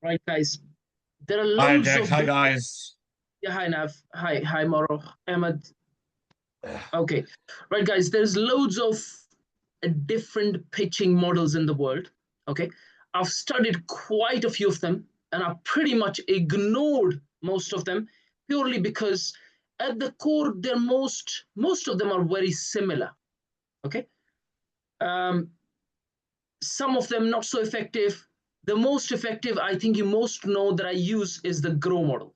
Right, guys. There are Hi, loads Jack. of Hi, different. guys. Yeah, hi Nav. Hi Moro. Ahmed. Yeah. Okay, right, guys. There's loads of different pitching models in the world. Okay, I've studied quite a few of them, and I've pretty much ignored most of them purely because at the core, they're most of them are very similar. Okay, um, some of them not so effective. The most effective, I think you most know that I use is the grow model.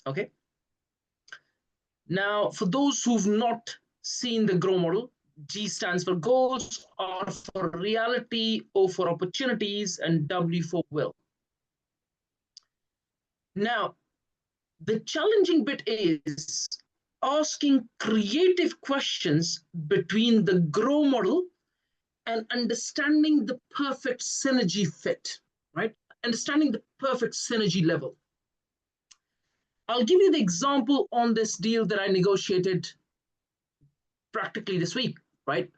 Okay. Now, for those who've not seen the GROW model, G stands for goals, R for reality, O for opportunities, and W for will. Now, the challenging bit is asking creative questions between the GROW model and understanding the perfect synergy fit, right? Understanding the perfect synergy level. I'll give you the example on this deal that I negotiated practically this week, right?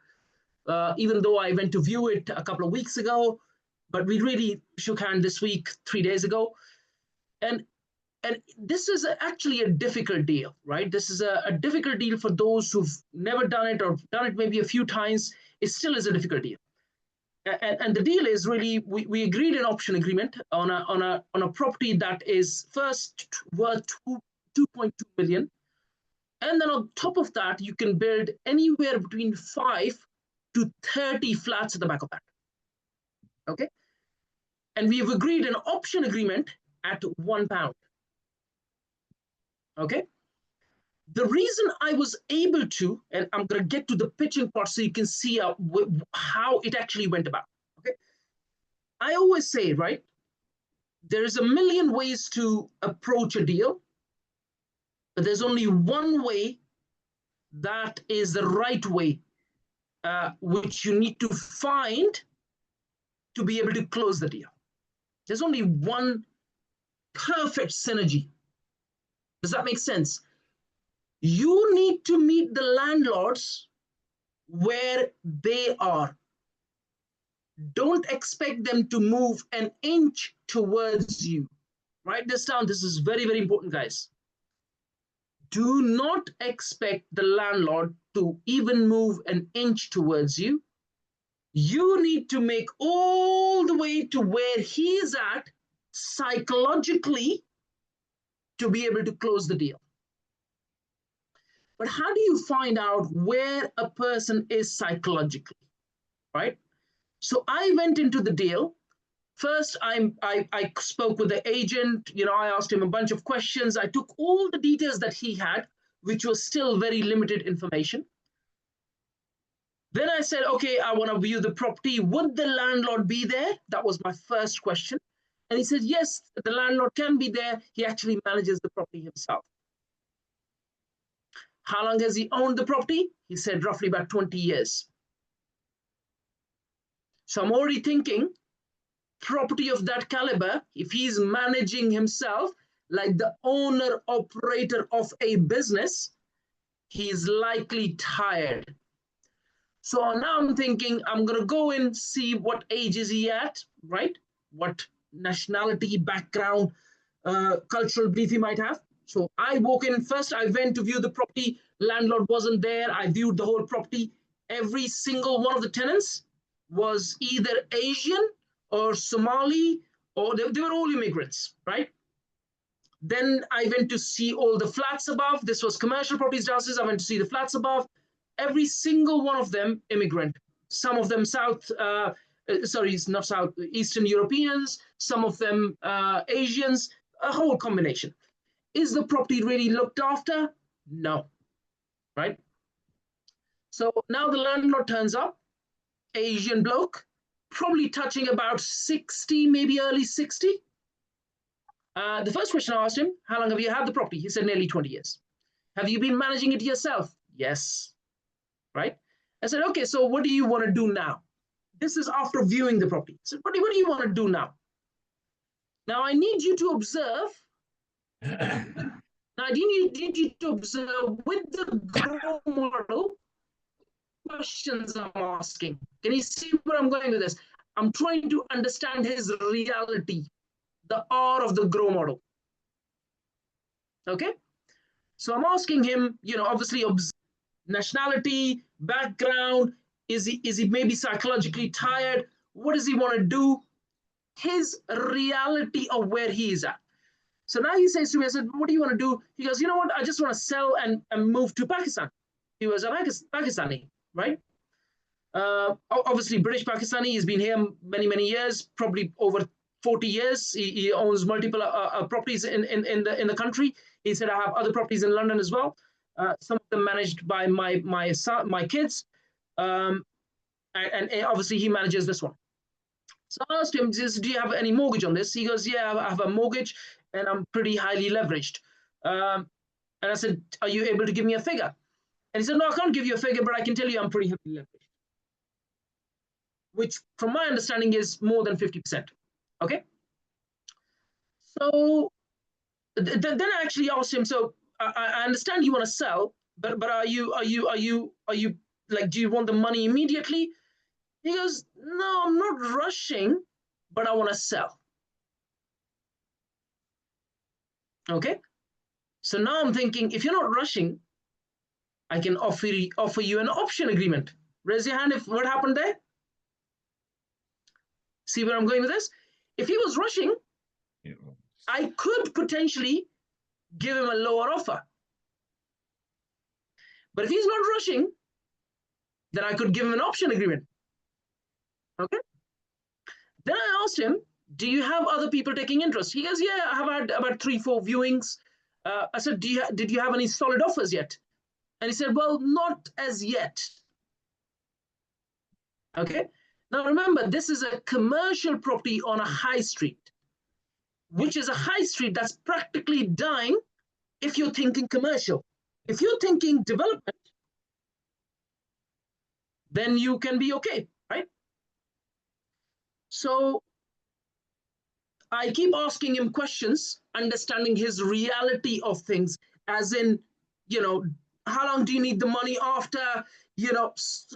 Even though I went to view it a couple of weeks ago, but we really shook hands this week, 3 days ago. And and this is actually a difficult deal, right? This is a difficult deal for those who've never done it or done it maybe a few times. It still is a difficult deal. And the deal is really we agreed an option agreement on a property that is first worth 2.2 million. And then on top of that, you can build anywhere between 5 to 30 flats at the back of that. Okay. And we have agreed an option agreement at £1. Okay. The reason I was able to, and I'm going to get to the pitching part so you can see how it actually went about. Okay. I always say, right, there's a million ways to approach a deal, but there's only one way that is the right way, which you need to find to be able to close the deal. There's only one perfect synergy. Does that make sense? You need to meet the landlords where they are. Don't expect them to move an inch towards you. Write this down. This is very, very important, guys. Do not expect the landlord to even move an inch towards you. You need to make all the way to where he is at psychologically to be able to close the deal. But how do you find out where a person is psychologically, right? So I went into the deal. First, I spoke with the agent. I asked him a bunch of questions. I took all the details that he had, which was still very limited information. Then I said, okay, I want to view the property. Would the landlord be there? That was my first question. And he said, yes, the landlord can be there. He actually manages the property himself. How long has he owned the property? He said roughly about 20 years. So I'm already thinking property of that caliber, if he's managing himself like the owner operator of a business, he's likely tired. So now I'm thinking I'm going to go and see what age is he at, right? What nationality, background, cultural belief he might have. So I walk in first, I went to view the property. Landlord wasn't there. I viewed the whole property. Every single one of the tenants was either Asian or Somali, or they were all immigrants, right? Then I went to see all the flats above. This was commercial properties downstairs. I went to see the flats above. Every single one of them immigrant. Some of them not South, Eastern Europeans. Some of them Asians. A whole combination. Is the property really looked after? No, right? So now the landlord turns up, Asian bloke, probably touching about 60, maybe early 60. The first question I asked him, how long have you had the property? He said nearly 20 years. Have you been managing it yourself? Yes. Right? I said, okay, so what do you want to do now? This is after viewing the property. I said, what do you want to do now? Now I need you to observe. Now I need you to observe with the grow model questions I'm asking. Can you see where I'm going with this? I'm trying to understand his reality. the R of the grow model. Okay. So I'm asking him, obviously nationality, background, is he maybe psychologically tired? What does he want to do? His reality of where he is at. So now he says to me, I said, what do you want to do? He goes, you know what? I just want to sell and move to Pakistan. He was a Pakistani, right? Obviously, British Pakistani. He's been here many, many years, probably over 40 years. He owns multiple properties in the country. He said, I have other properties in London as well. Some of them managed by my kids. And obviously, he manages this one. So I asked him, do you have any mortgage on this? He goes, yeah, I have a mortgage and I'm pretty highly leveraged. And I said, are you able to give me a figure? And he said, no, I can't give you a figure, but I can tell you I'm pretty heavily leveraged, which from my understanding is more than 50%. Okay. So then I actually asked him, so I understand you want to sell, but are you like, do you want the money immediately? He goes, no, I'm not rushing, but I want to sell. Okay. So now I'm thinking, if you're not rushing, I can offer you an option agreement. Raise your hand if what happened there. See where I'm going with this? If he was rushing, yeah, I could potentially give him a lower offer. But if he's not rushing, then I could give him an option agreement. Okay. Then I asked him, do you have other people taking interest? He goes, yeah, I have had about 3-4 viewings. I said, did you have any solid offers yet? And he said, well, not as yet. Okay. Now remember, this is a commercial property on a high street, which is a high street that's practically dying if you're thinking commercial. If you're thinking development, then you can be okay, right? So I keep asking him questions, understanding his reality of things, as in, how long do you need the money after?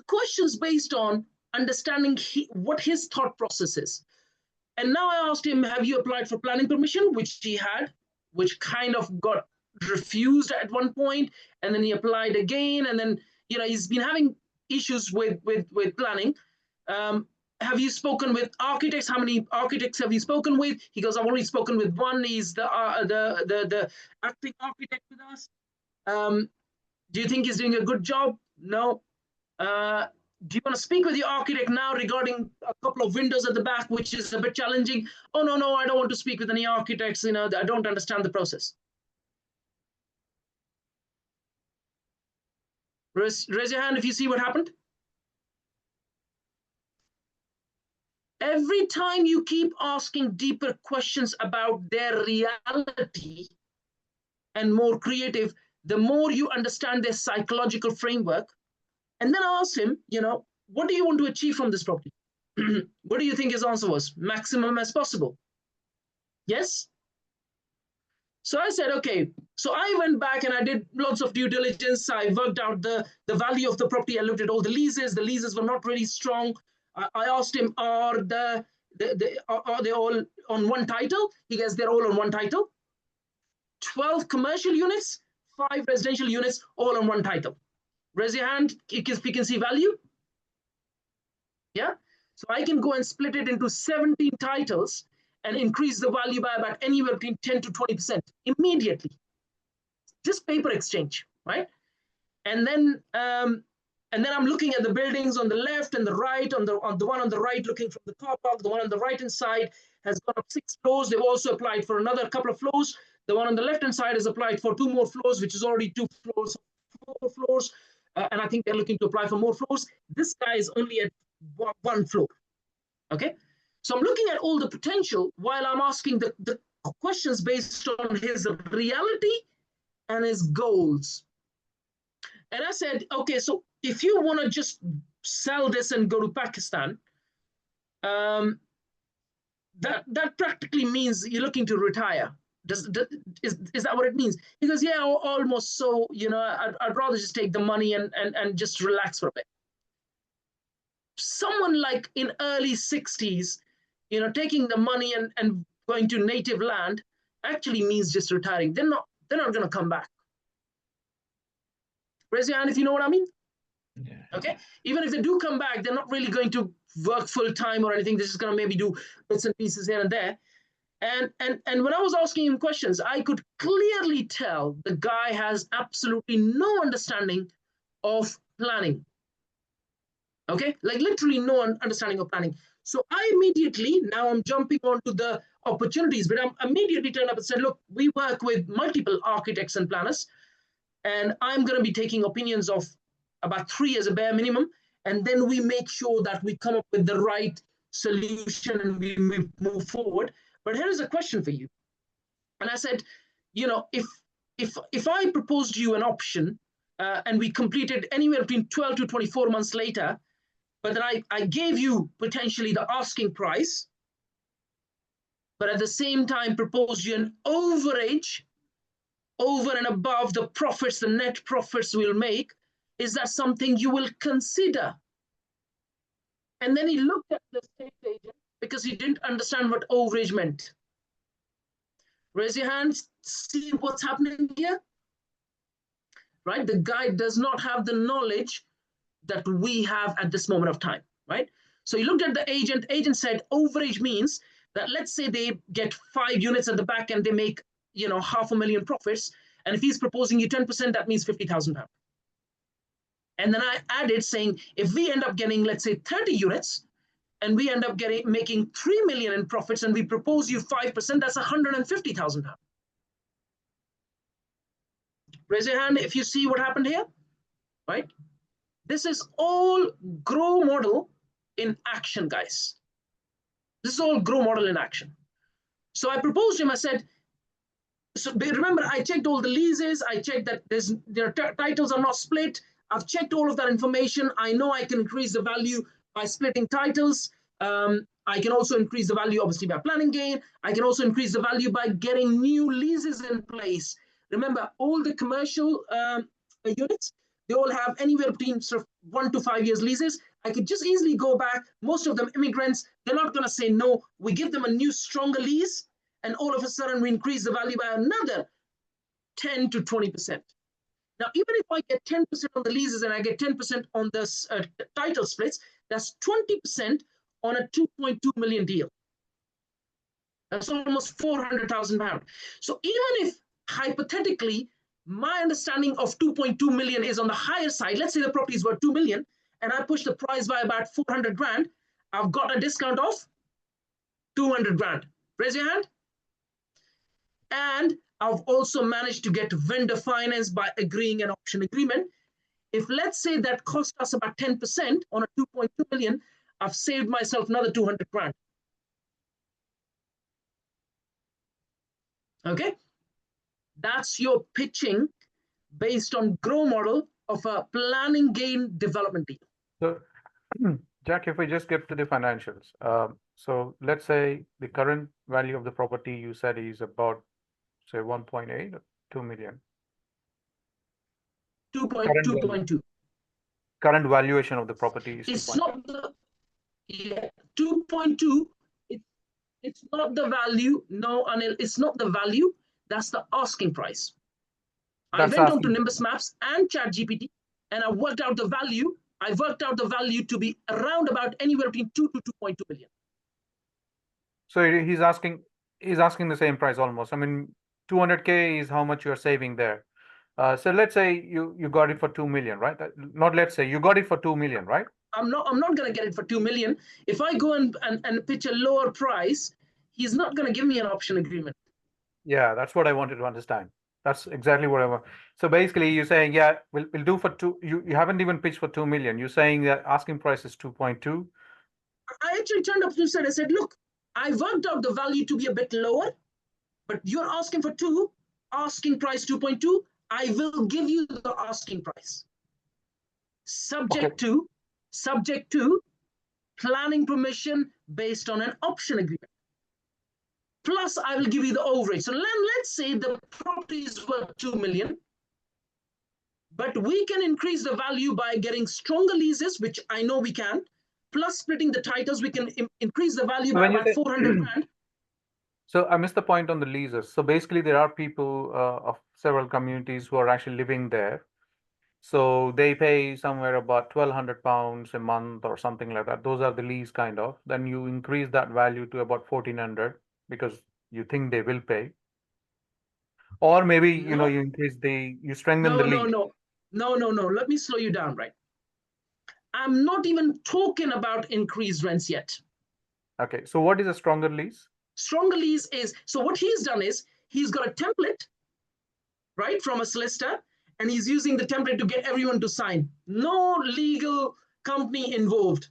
Questions based on understanding what his thought process is. And now I asked him, have you applied for planning permission? Which he had, which kind of got refused at one point, and then he applied again, and then he's been having issues with planning. Have you spoken with architects? How many architects have you spoken with? He goes, I've already spoken with one. He's the acting architect with us. Do you think he's doing a good job? No. Do you want to speak with your architect now regarding a couple of windows at the back, which is a bit challenging? Oh, no, I don't want to speak with any architects. I don't understand the process. Raise your hand if you see what happened. Every time you keep asking deeper questions about their reality and more creative, the more you understand their psychological framework. And then I asked him, what do you want to achieve from this property? What do you think his answer was? Maximum as possible. Yes? So I said, okay. So I went back and I did lots of due diligence. I worked out the value of the property. I looked at all the leases. The leases were not really strong. I asked him, are they all on one title? He goes, they're all on one title. 12 commercial units, 5 residential units, all on one title. Raise your hand if you can see value. Yeah. So I can go and split it into 17 titles and increase the value by about anywhere between 10 to 20% immediately. Just paper exchange, right? And then I'm looking at the buildings on the left and the right. On the one on the right, looking from the car park, the one on the right hand side has gone up 6 floors. They've also applied for another couple of floors. The one on the left hand side has applied for 2 more floors, which is already 2 floors, 4 floors. And I think they're looking to apply for more floors. This guy is only at 1 floor. Okay. So I'm looking at all the potential while I'm asking the questions based on his reality and his goals. And I said, okay, so if you want to just sell this and go to Pakistan, that practically means you're looking to retire. Is that what it means? He goes, yeah, almost. So, I'd rather just take the money and just relax for a bit. Someone like in early 60s, taking the money and going to native land actually means just retiring. They're not going to come back. Raise your hand if you know what I mean. Yeah. Okay. Even if they do come back, they're not really going to work full time or anything. They're just going to maybe do bits and pieces here and there. And when I was asking him questions, I could clearly tell the guy has absolutely no understanding of planning. Okay, like literally no understanding of planning. So I immediately, now I'm jumping onto the opportunities, but I'm immediately turned up and said, look, we work with multiple architects and planners, and I'm going to be taking opinions of about 3 as a bare minimum. And then we make sure that we come up with the right solution and we move forward. But here is a question for you. And I said, you know, if I proposed you an option and we completed anywhere between 12 to 24 months later, but then I gave you potentially the asking price, but at the same time proposed you an overage over and above the profits, the net profits we'll make, is that something you will consider? And then he looked at the estate agent because he didn't understand what overage meant. Raise your hands, see what's happening here, right? The guy does not have the knowledge that we have at this moment of time, right? So he looked at the agent said overage means that let's say they get 5 units at the back and they make, you know, $500,000 profits. And if he's proposing you 10%, that means £50,000. And then I added saying, if we end up getting, let's say 30 units and we end up making 3 million in profits and we propose you 5%, that's £150,000. Raise your hand if you see what happened here, right? This is all grow model in action, guys. This is all grow model in action. So I proposed him, I said, so remember, I checked all the leases. I checked that their titles are not split. I've checked all of that information. I know I can increase the value by splitting titles. I can also increase the value, obviously, by planning gain. I can also increase the value by getting new leases in place. Remember, all the commercial units, they all have anywhere between sort of 1 to 5 years leases. I could just easily go back. Most of them immigrants, they're not going to say no. We give them a new, stronger lease, and all of a sudden we increase the value by another 10 to 20%. Now, even if I get 10% on the leases and I get 10% on the title splits, that's 20% on a 2.2 million deal. That's almost £400,000. So even if hypothetically my understanding of 2.2 million is on the higher side, let's say the property is worth 2 million, and I push the price by about 400 grand, I've got a discount of 200 grand. Raise your hand. And I've also managed to get vendor finance by agreeing an option agreement. If let's say that cost us about 10% on a 2.2 million, I've saved myself another 200 grand. Okay, that's your pitching based on grow model of a planning gain development deal. So, Jack, if we just get to the financials, so let's say the current value of the property you said is about, say, 1.8 or 2 million. 2.2. Current valuation of the property is it's not the 2.2. It's not the value. No, Anil, it's not the value. That's the asking price. I went on to Nimbus Maps and ChatGPT, and I worked out the value. I worked out the value to be around about anywhere between 2 to 2.2 million. So he's asking the same price almost. I mean, 200K is how much you're saving there. So let's say you got it for 2 million, right? Not let's say you got it for 2 million, right? I'm not going to get it for 2 million. If I go and pitch a lower price, he's not going to give me an option agreement. Yeah, that's what I wanted to understand. That's exactly what I want. So basically you're saying, yeah, we'll do for 2. You haven't even pitched for 2 million. You're saying that asking price is 2.2. I actually turned up to said, I said, look, I worked out the value to be a bit lower, but you're asking for 2, asking price 2.2. I will give you the asking price. Subject to planning permission based on an option agreement. Plus, I will give you the overage. So let's say the property is worth 2 million, but we can increase the value by getting stronger leases, which I know we can. Plus, splitting the titles, we can increase the value by about 400 grand. So I missed the point on the leases. So basically, there are people of several communities who are actually living there. So they pay somewhere about £1,200 a month or something like that. Those are the lease kind of. Then you increase that value to about 1,400 because you think they will pay. Or maybe, you No, you strengthen the no, no, lease. no, no, no, no. Let me slow you down, right? I'm not even talking about increased rents yet. Okay. So what is a stronger lease? Stronger lease is, so what he's done is he's got a template, right, from a solicitor, and he's using the template to get everyone to sign. No legal company involved.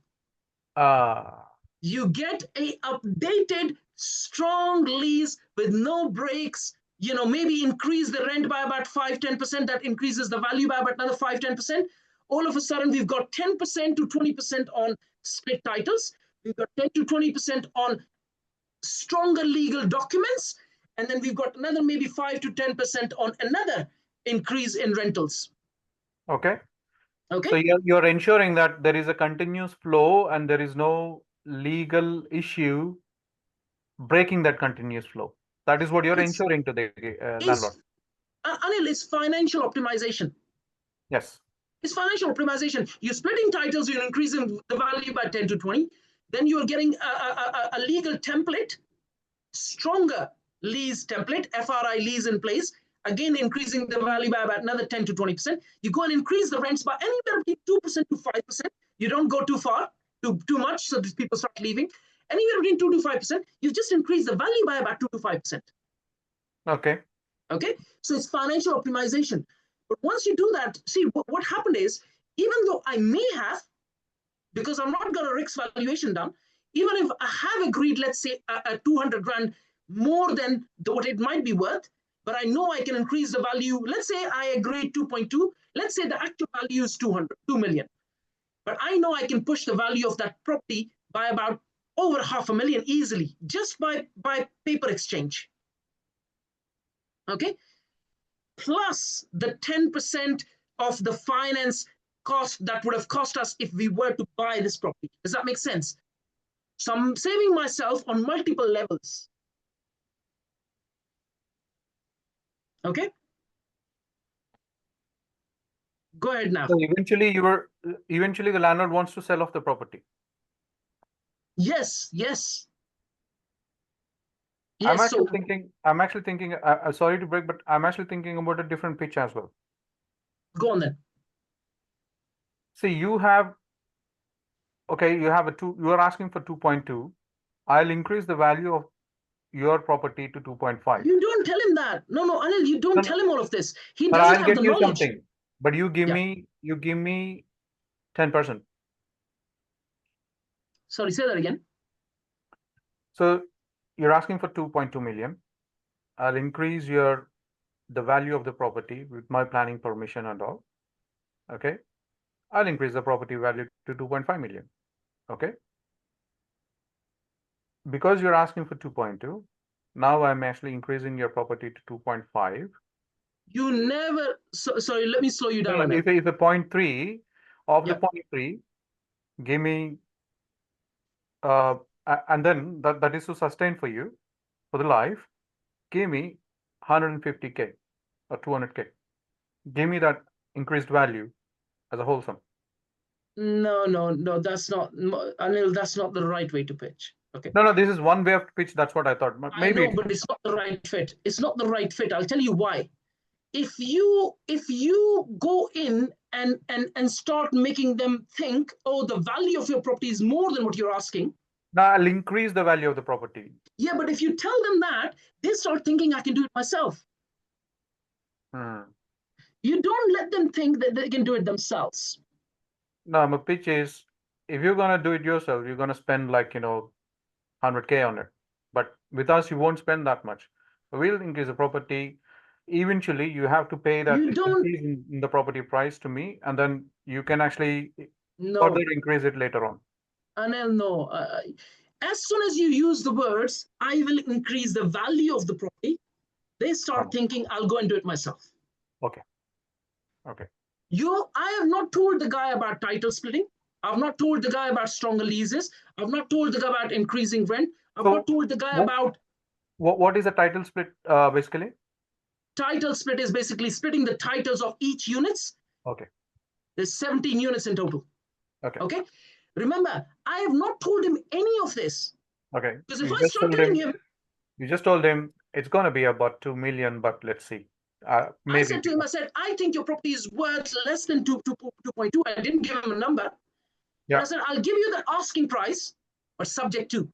Ah, You get a updated, strong lease with no breaks. Maybe increase the rent by about 5-10%. That increases the value by about another 5-10%. All of a sudden, we've got 10% to 20% on split titles. We've got 10 to 20% on stronger legal documents, and then we've got another maybe 5 to 10% on another increase in rentals. okay. So Okay, you're ensuring that there is a continuous flow and there is no legal issue breaking that continuous flow. That is what you're it's ensuring to the landlord. it's Anil, it's financial optimization. Yes. It's financial optimization. You're splitting titles, you're increasing the value by 10 to 20. Then you're getting a legal template, stronger lease template, FRI lease in place, again increasing the value by about another 10 to 20%. You go and increase the rents by anywhere between 2% to 5%. You don't go too far, too much, so these people start leaving. Anywhere between 2 to 5%, you've just increased the value by about 2 to 5%. Okay. Okay, so it's financial optimization. But once you do that, see what happened is, even though I may have, because I'm not got a risk valuation done, even if I have agreed, let's say a 200 grand more than what it might be worth, but I know I can increase the value. Let's say I agreed 2.2. Let's say the actual value is 2 million, but I know I can push the value of that property by about over $500,000 easily just by paper exchange. Okay, plus the 10% of the finance cost that would have cost us if we were to buy this property. Does that make sense? So I'm saving myself on multiple levels. Okay, go ahead now. So eventually the landlord wants to sell off the property. Yes, yes, I'm yes. actually So thinking, sorry to break, but I'm actually thinking about a different pitch as well. go on then. See, you are asking for 2.2. I'll increase the value of your property to 2.5. You don't tell him that. No, no, Anil, you No, don't no, tell him all of this. He but doesn't I'll have get the you knowledge. something. But you give Yeah. me 10%. Sorry, say that again. So you're asking for 2.2 million. I'll increase the value of the property with my planning permission and all. Okay. I'll increase the property value to 2.5 million. Okay. Because you're asking for 2.2, now I'm actually increasing your property to 2.5. You never. Sorry, let me slow you down, No, Anil. if a 0.3 of the Yeah. 0.3, give me and then that is to sustain for you for the life. Give me 150K or 200K. Give me that increased value as a whole sum. No, no, no. That's not, Anil. That's not the right way to pitch. Okay. No, this is one way of pitch. That's what I thought. I Maybe know, but it's not the right fit. It's not the right fit. I'll tell you why. If you go in and start making them think, oh, the value of your property is more than what you're asking. now I'll increase the value of the property. Yeah, but if you tell them that, they start thinking I can do it myself. You don't let them think that they can do it themselves. No, my pitch is if you're gonna do it yourself, you're gonna spend 100K on it. But with us, you won't spend that much. We'll increase the property. Eventually, you have to pay that You don't. increase in the property price to me, and then you can actually further No, increase it later on. Anil, no. As soon as you use the words, I will increase the value of the property, they start thinking, I'll go and do it myself. Okay. Okay. I have not told the guy about title splitting. I've not told the guy about stronger leases. I've not told the guy about increasing rent. I've So not told the guy what about What is a title split basically? Title split is basically splitting the titles of each units. Okay. There's 17 units in total. Okay. Okay. Remember, I have not told him any of this. Okay. Because if I start telling him, you just told him it's going to be about 2 million, but let's see. Maybe. I said to him, I said, I think your property is worth less than 2.2. I didn't give him a number. Yeah. I said, I'll give you the asking price, but subject to.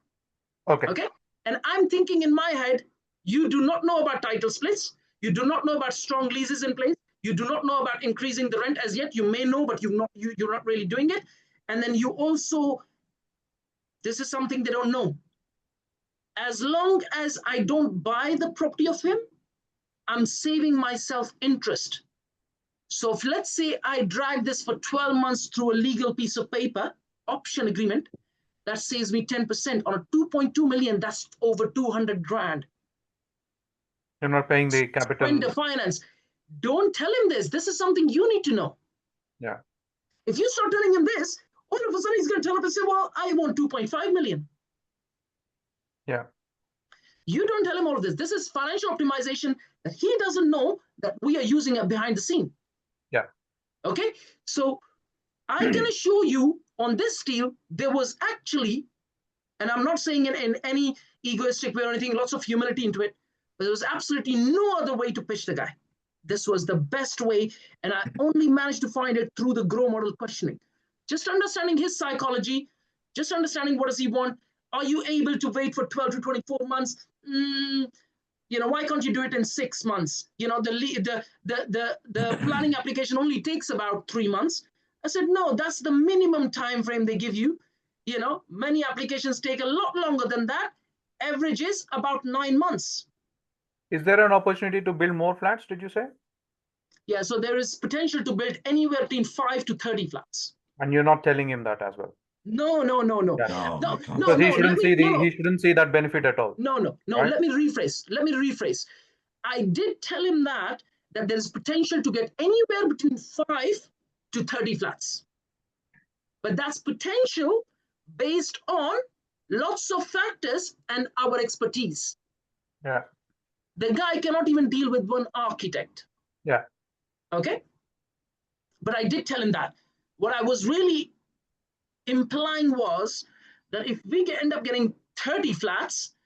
Okay. Okay. And I'm thinking in my head, you do not know about title splits. You do not know about strong leases in place. You do not know about increasing the rent as yet. You may know, but you're not really doing it. And then you also, this is something they don't know. As long as I don't buy the property of him, I'm saving myself interest. So if let's say I drag this for 12 months through a legal piece of paper, option agreement, that saves me 10% on a 2.2 million. That's over 200 grand. You're not paying the capital. Vendor finance. Don't tell him this. This is something you need to know. Yeah. If you start telling him this, all of a sudden he's going to tell up and say, well, I want 2.5 million. Yeah. You don't tell him all of this. This is financial optimization that he doesn't know that we are using it behind the scene. Yeah. Okay. So I can assure you on this deal, there was actually, and I'm not saying in any egoistic way or anything, lots of humility into it, but there was absolutely no other way to pitch the guy. This was the best way, and I only managed to find it through the GROW model questioning. Just understanding his psychology, just understanding what does he want. Are you able to wait for 12 to 24 months? Why can't you do it in 6 months? The planning application only takes about 3 months. I said, no, that's the minimum time frame they give you. Many applications take a lot longer than that. Average is about 9 months. Is there an opportunity to build more flats, did you say? Yeah, so there is potential to build anywhere between 5 to 30 flats. And you're not telling him that as well? No. Yeah. Because he shouldn't see that benefit at all. No. Right? Let me rephrase. I did tell him that there's potential to get anywhere between 5 to 30 flats. But that's potential based on lots of factors and our expertise. Yeah. The guy cannot even deal with one architect. Yeah. Okay. But I did tell him that. What I was really implying was that if we end up getting 30 flats,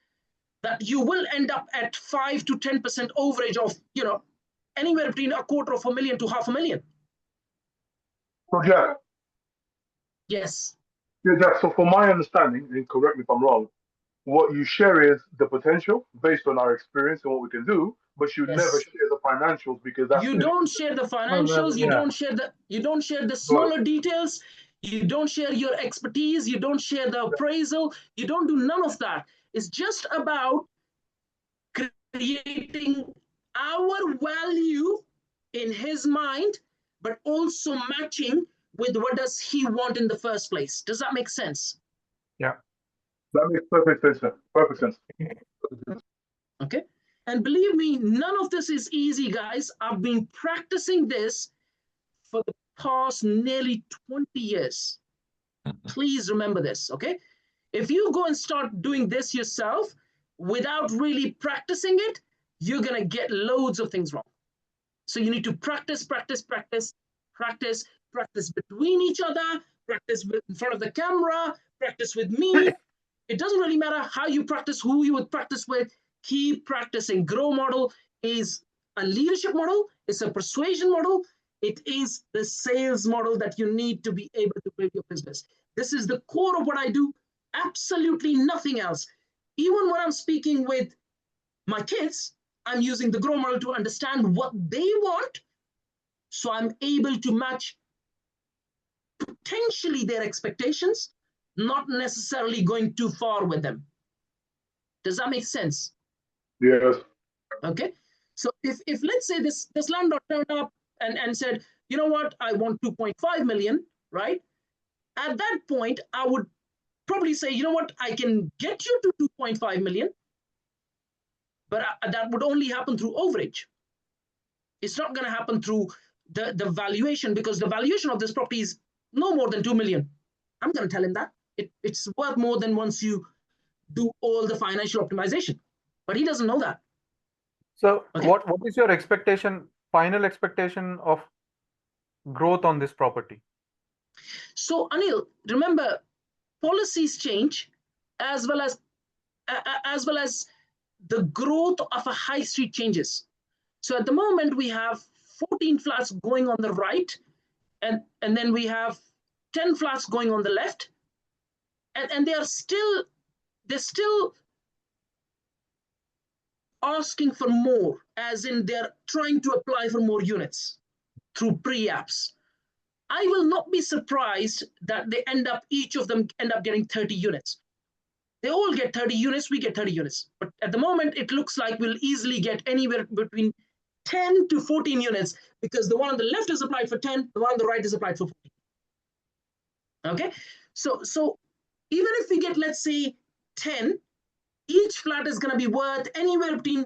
that you will end up at 5 to 10% overage of, anywhere between $250,000 to $500,000. So, Jack. Yes. Yeah, Jack. So, from my understanding, and correct me if I'm wrong, what you share is the potential based on our experience and what we can do, but you never share the financials because that's you don't share the financials. You don't share the smaller details. You don't share your expertise. You don't share the appraisal. You don't do none of that. It's just about creating our value in his mind, but also matching with what does he want in the first place. Does that make sense? Yeah. That makes perfect sense. Perfect sense. Okay. And believe me, none of this is easy, guys. I've been practicing this for the past nearly 20 years. Please remember this, okay? If you go and start doing this yourself without really practicing it, you're going to get loads of things wrong. So you need to practice between each other, practice in front of the camera, practice with me. It doesn't really matter how you practice, who you would practice with. Keep practicing. GROW model is a leadership model. It's a persuasion model. It is the sales model that you need to be able to build your business. This is the core of what I do. Absolutely nothing else. Even when I'm speaking with my kids, I'm using the GROW model to understand what they want. So I'm able to match potentially their expectations, not necessarily going too far with them. Does that make sense? Yes. Okay. So if let's say this landlord turned up and said, you know what, I want 2.5 million, right? At that point, I would probably say, you know what, I can get you to 2.5 million, but that would only happen through overage. It's not going to happen through the valuation, because the valuation of this property is no more than 2 million. I'm going to tell him that it's worth more than once you do all the financial optimization. but he doesn't know that. So Okay. what is your expectation, final expectation of growth on this property? So Anil, remember, policies change as well as the growth of a high street changes. So at the moment we have 14 flats going on the right, and then we have 10 flats going on the left, and they're still asking for more, as in they're trying to apply for more units through pre-apps. I will not be surprised that each of them end up getting 30 units. They all get 30 units, we get 30 units. But at the moment, it looks like we'll easily get anywhere between 10 to 14 units, because the one on the left is applied for 10, the one on the right is applied for 14. Okay, so even if we get, let's say, 10, each flat is going to be worth anywhere between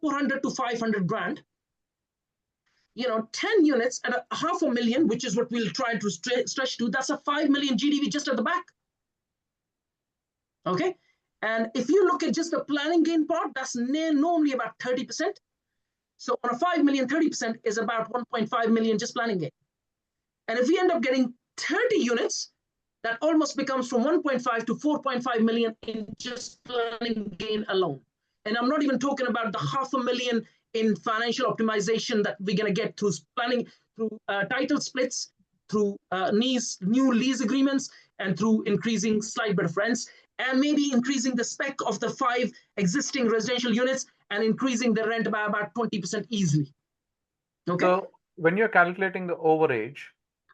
400 to 500 grand. 10 units at $500,000, which is what we'll try to stretch to, that's a 5 million GDV just at the back. Okay, and if you look at just the planning gain part, that's normally about 30%. So on a 5 million, 30% is about 1.5 million just planning gain. And if we end up getting 30 units, that almost becomes from 1.5 to 4.5 million in just planning gain alone. And I'm not even talking about the $500,000 in financial optimization that we're going to get through planning, through title splits, through new lease agreements, and through increasing slight bit of rents, and maybe increasing the spec of the 5 existing residential units and increasing the rent by about 20% easily. Okay. So when you're calculating the overage,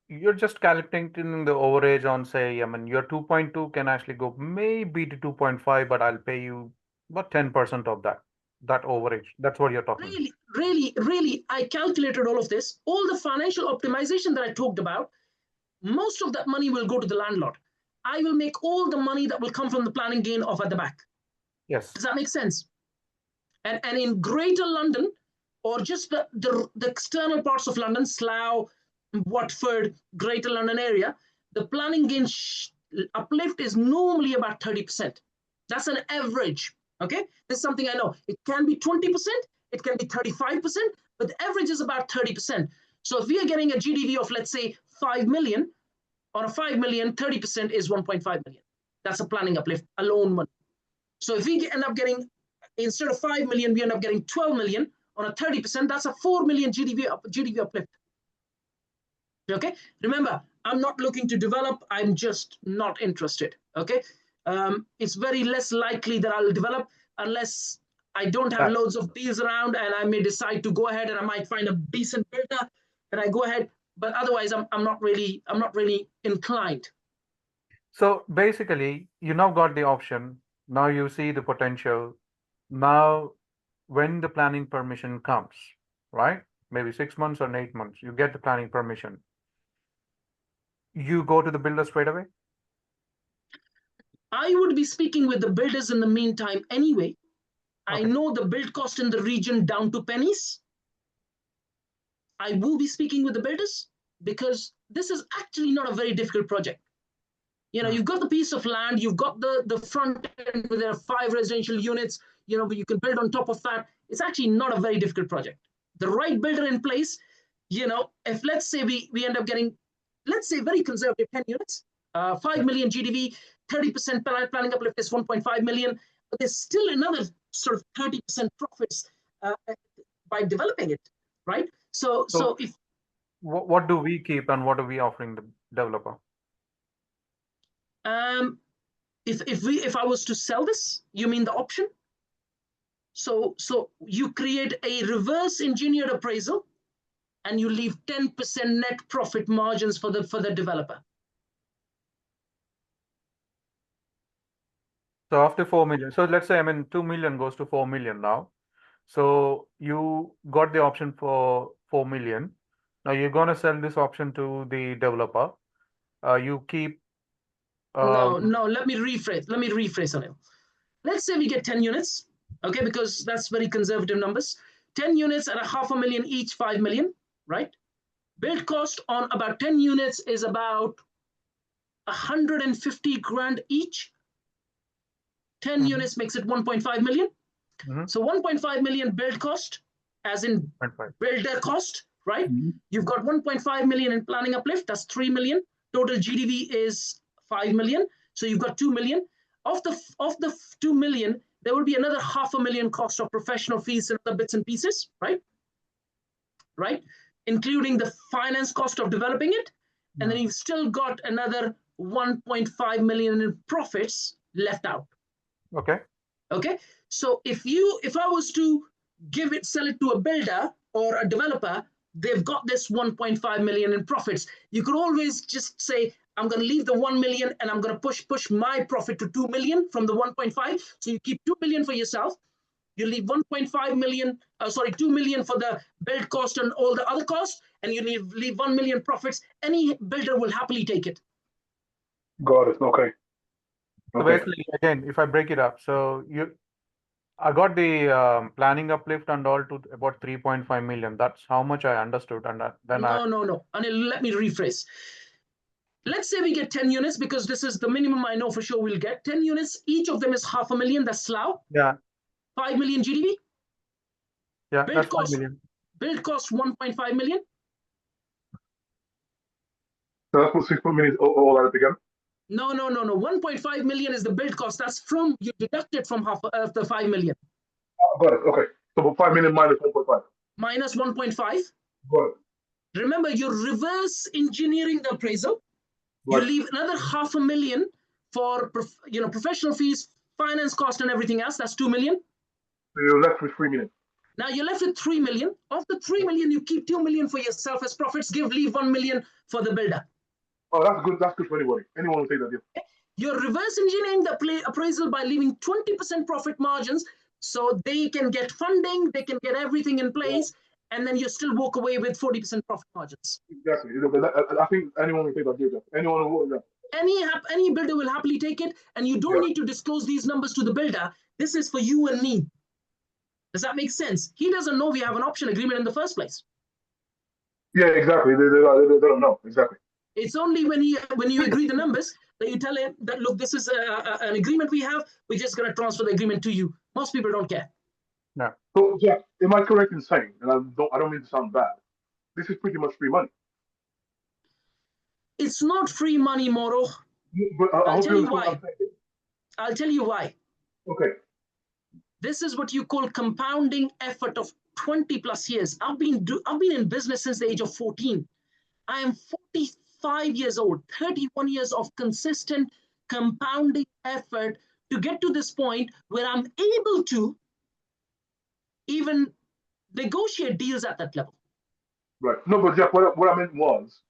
you're just calculating the overage on, say, I mean, your 2.2 can actually go maybe to 2.5, but I'll pay you about 10% of that overage. That's what you're talking about. Really, I calculated all of this. All the financial optimization that I talked about, most of that money will go to the landlord. I will make all the money that will come from the planning gain off at the back. Yes. Does that make sense? And in Greater London, or just the external parts of London, Slough, Watford, Greater London area, the planning gain uplift is normally about 30%. That's an average. Okay, this is something I know. It can be 20%, it can be 35%, but the average is about 30%. So if we are getting a GDV of, let's say, 5 million, on a 5 million, 30% is 1.5 million. That's a planning uplift alone money. So if we end up getting, instead of 5 million, we end up getting 12 million on a 30%, that's a 4 million GDV uplift. Okay, remember, I'm not looking to develop, I'm just not interested. Okay, it's very less likely that I'll develop unless I don't have loads of deals around, and I may decide to go ahead and I might find a decent builder and I go ahead. But otherwise, I'm not really inclined. So basically, you now got the option. Now you see the potential. Now, when the planning permission comes, right? Maybe 6 months or 8 months, you get the planning permission. You go to the builder straight away? I would be speaking with the builders in the meantime anyway. Okay. I know the build cost in the region down to pennies. I will be speaking with the builders because this is actually not a very difficult project. You've got the piece of land, you've got the front end where there are 5 residential units, but you can build on top of that. It's actually not a very difficult project. The right builder in place, if let's say we end up getting, let's say, very conservative 10 units, 5 million GDV, 30% planning uplift is 1.5 million, but there's still another sort of 30% profits by developing it, right? So if what do we keep and what are we offering the developer? If I was to sell this, you mean the option? So you create a reverse engineered appraisal, and you leave 10% net profit margins for the developer. So after 4 million, so let's say 2 million goes to 4 million now. So you got the option for 4 million. Now you're going to sell this option to the developer. You keep. No, let me rephrase on it. Let's say we get 10 units, okay, because that's very conservative numbers. 10 units at $500,000 each, 5 million, right? Build cost on about 10 units is about 150 grand each. 10 units makes it 1.5 million. So 1.5 million build cost, as in 0.5. builder cost, right? You've got 1.5 million in planning uplift, that's 3 million. Total GDV is 5 million. So you've got 2 million. Of the 2 million, there will be another 500,000 cost of professional fees and other bits and pieces, right? Right? Including the finance cost of developing it. And then you've still got another 1.5 million in profits left out. Okay. Okay. So if I was to sell it to a builder or a developer, they've got this 1.5 million in profits. You could always just say, I'm going to leave the 1 million and I'm going to push my profit to 2 million from the 1.5. So you keep 2 million for yourself. You leave 1.5 million, 2 million for the build cost and all the other costs, and you leave 1 million profits. Any builder will happily take it. Got it. Okay. So basically, again, if I break it up, I got the planning uplift and all to about 3.5 million. That's how much I understood. And then No. Anil, let me rephrase. Let's say we get 10 units, because this is the minimum I know for sure we'll get. 10 units, each of them is 500,000. That's Slough. Yeah. 5 million GDV. Yeah, Build that's 5 cost, million. Build cost 1.5 million. So that's what 6 million all added together? No. 1.5 million is the build cost. That's from, you deducted from half of the 5 million. Got it. Okay. So 5 million minus 1.5. Minus 1.5. Got it. Remember, you're reverse engineering the appraisal. Right. You leave another 500,000 for professional fees, finance cost, and everything else. That's 2 million. So you're left with 3 million. Now you're left with 3 million. Of the 3 million, you keep 2 million for yourself as profits. Leave 1 million for the builder. Oh, that's good. That's good for anybody. Anyone will take that deal. You're reverse engineering the appraisal by leaving 20% profit margins, so they can get funding, they can get everything in place, and then you still walk away with 40% profit margins. Exactly. I think anyone will take that deal. Anyone will. Yeah. Any builder will happily take it, and you don't need to disclose these numbers to the builder. This is for you and me. Does that make sense? He doesn't know we have an option agreement in the first place. Yeah, exactly. They don't know. Exactly. It's only when you agree the numbers that you tell him that, look, this is an agreement we have. We're just going to transfer the agreement to you. Most people don't care. No. So, Jack, am I correct in saying, and I don't mean to sound bad, this is pretty much free money? It's not free money, Moro. But I'll tell you why. I'll tell you why. Okay. This is what you call compounding effort of 20 plus years. I've been in business since the age of 14. I am 45 years old, 31 years of consistent compounding effort to get to this point where I'm able to even negotiate deals at that level. Right. No, but Jack, what I meant was,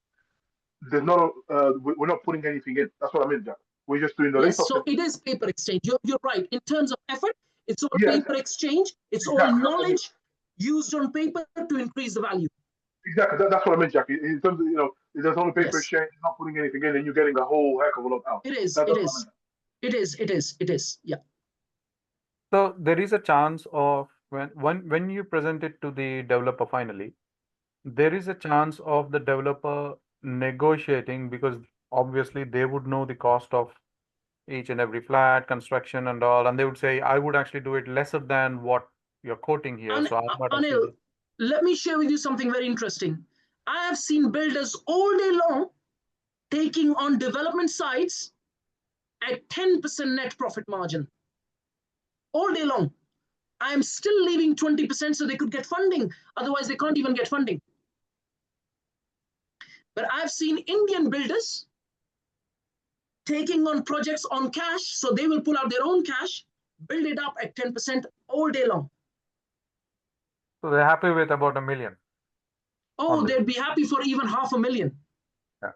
there's not. We're not putting anything in. That's what I meant, Jack. We're just doing the. Yes, so it is paper exchange. You're right. In terms of effort, it's all paper exchange. It's all knowledge used on paper to increase the value. Exactly. That's what I meant, Jack. In terms of, there's only paper exchange, not putting anything in, and you're getting a whole heck of a lot out. It is. Yeah. So there is a chance of when you present it to the developer finally, there is a chance of the developer negotiating, because obviously they would know the cost of each and every flat, construction and all, and they would say, I would actually do it lesser than what you're quoting here. So I'm not Anil, let me share with you something very interesting. I have seen builders all day long taking on development sites at 10% net profit margin. All day long. I am still leaving 20% so they could get funding. Otherwise, they can't even get funding. But I've seen Indian builders taking on projects on cash, so they will pull out their own cash, build it up at 10% all day long. So they're happy with about 1 million. Oh, they'd be happy for even 500,000. Yeah.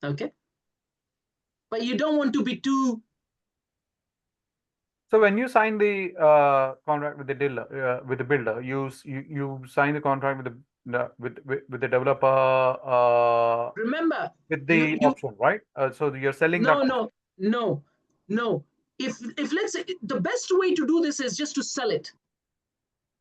Okay. But you don't want to be too. So when you sign the contract with the dealer, with the builder, you sign the contract with the developer. Remember, with the option, right? So you're selling that. No. If let's say the best way to do this is just to sell it.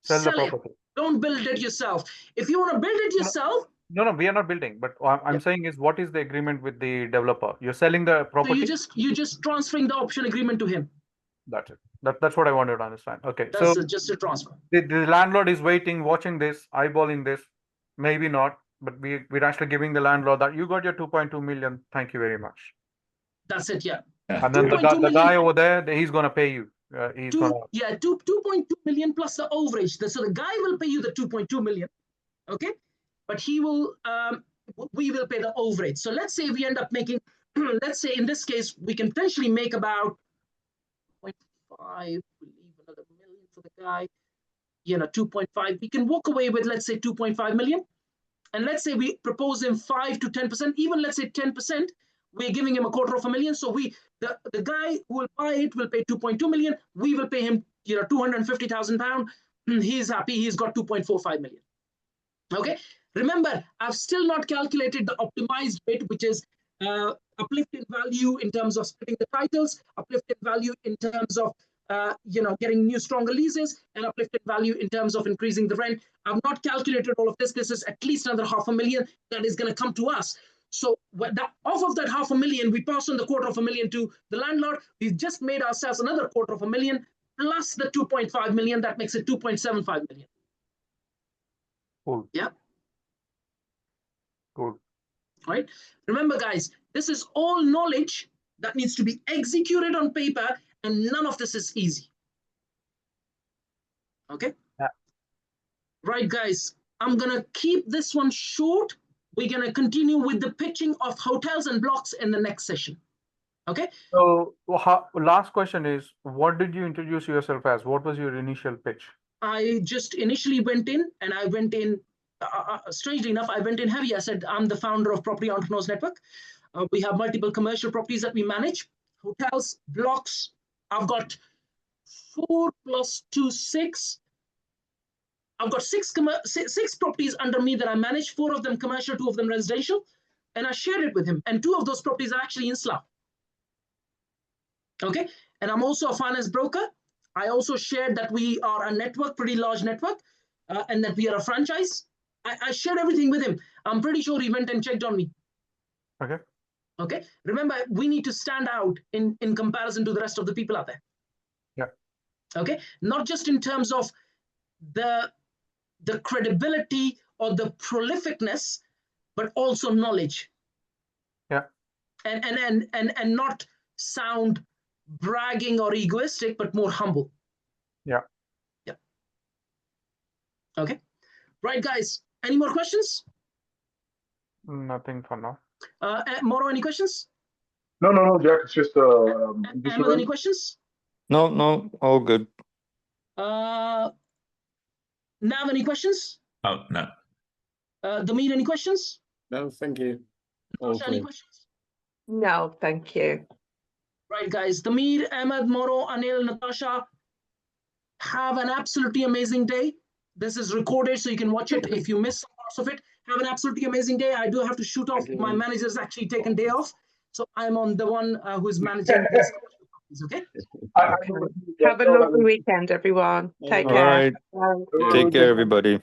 Sell the property. Don't build it yourself. If you want to build it yourself. No, we are not building. But I'm saying is, what is the agreement with the developer? You're selling the property. So you just transferring the option agreement to him. That's it. That's what I wanted to understand. Okay, That's so just a transfer. the landlord is waiting, watching this, eyeballing this. Maybe not, but we're actually giving the landlord that you got your 2.2 million. Thank you very much. That's it. Yeah. And then the 2.2 guy million. over there, he's gonna pay you. He's gonna. 2.2 million plus the overage. So the guy will pay you the 2.2 million. Okay, but he will. We will pay the overage. So let's say we end up making. Let's say in this case we can potentially make about 0.5. We leave another million for the guy. 2.5. We can walk away with, let's say, 2.5 million. And let's say we propose him 5 to 10%, even let's say 10%, we're giving him $250,000. So the guy who will buy it will pay 2.2 million. We will pay him, £250,000. He's happy. He's got 2.45 million. Okay. Remember, I've still not calculated the optimized rate, which is uplift in value in terms of splitting the titles, uplift in value in terms of getting new stronger leases, and uplift in value in terms of increasing the rent. I've not calculated all of this. This is at least another $500,000 that is going to come to us. So off of that $500,000, we pass on the $250,000 to the landlord. We've just made ourselves another $250,000 plus the 2.5 million. That makes it 2.75 million. Cool. Yeah. Cool. Right. Remember, guys, this is all knowledge that needs to be executed on paper, and none of this is easy. Okay. Yeah. Right, guys. I'm gonna keep this one short. We're gonna continue with the pitching of hotels and blocks in the next session. Okay. So last question is, what did you introduce yourself as? What was your initial pitch? I just initially went in, and I went in. Strangely enough, I went in heavy. I said, I'm the founder of Property Entrepreneurs Network. We have multiple commercial properties that we manage, hotels, blocks. I've got 4 + 2, 6. I've got six properties under me that I manage, 4 of them commercial, 2 of them residential. And I shared it with him. And 2 of those properties are actually in Slough. Okay. And I'm also a finance broker. I also shared that we are a network, pretty large network, and that we are a franchise. I shared everything with him. I'm pretty sure he went and checked on me. Okay. Okay. Remember, we need to stand out in comparison to the rest of the people out there. Yeah. Okay. Not just in terms of the credibility or the prolificness, but also knowledge. Yeah. And not sound bragging or egoistic, but more humble. Yeah. Yeah. Okay. Right, guys. Any more questions? Nothing for now. Moro, any questions? No, Jack. It's just Ahmed, any questions? No, all good. Nav, any questions? Oh, no. Damir, any questions? No, thank you. Natasha, any questions? No, thank you. Right, guys. Damir, Ahmed, Moro, Anil, Natasha, have an absolutely amazing day. This is recorded, so you can watch it if you miss some parts of it. Have an absolutely amazing day. I do have to shoot off. My manager's actually taken day off, so I'm on the one who's managing this. Okay. Have a lovely weekend, everyone. Take care. All right. Take care, everybody.